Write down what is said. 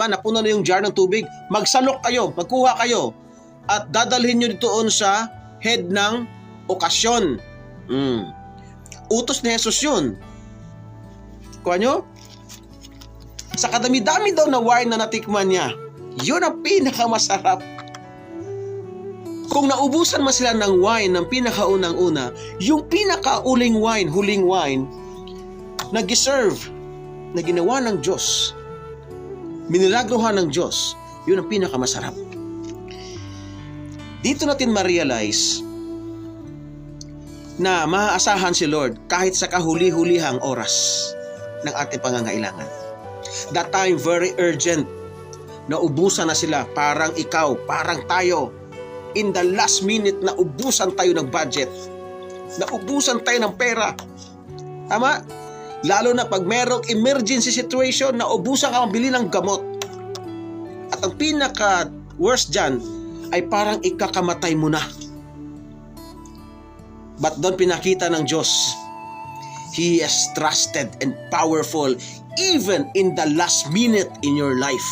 Napuno na yung jar ng tubig, magsalok kayo, magkuha kayo, at dadalhin nyo doon sa head ng okasyon. Utos ni Jesus yun. Kuha nyo? Sa kadami-dami daw na wine na natikman niya, yun ang pinakamasarap. Kung naubusan man sila ng wine ng pinakaunang-una, yung pinakauling wine, huling wine, na giserve, na ginawa ng Diyos, minilagruhan ng Diyos, yun ang pinakamasarap. Dito natin ma-realize na maaasahan si Lord kahit sa kahuli-hulihang oras ng ating pangangailangan. That time, very urgent. Naubusan na sila, parang ikaw, parang tayo. In the last minute, naubusan tayo ng budget. Naubusan tayo ng pera. Tama? Lalo na pag merong emergency situation, naubusan ka mabili ng gamot. At ang pinaka-worst dyan, ay parang ikakamatay mo na. But doon pinakita ng Diyos, He is trusted and powerful even in the last minute in your life.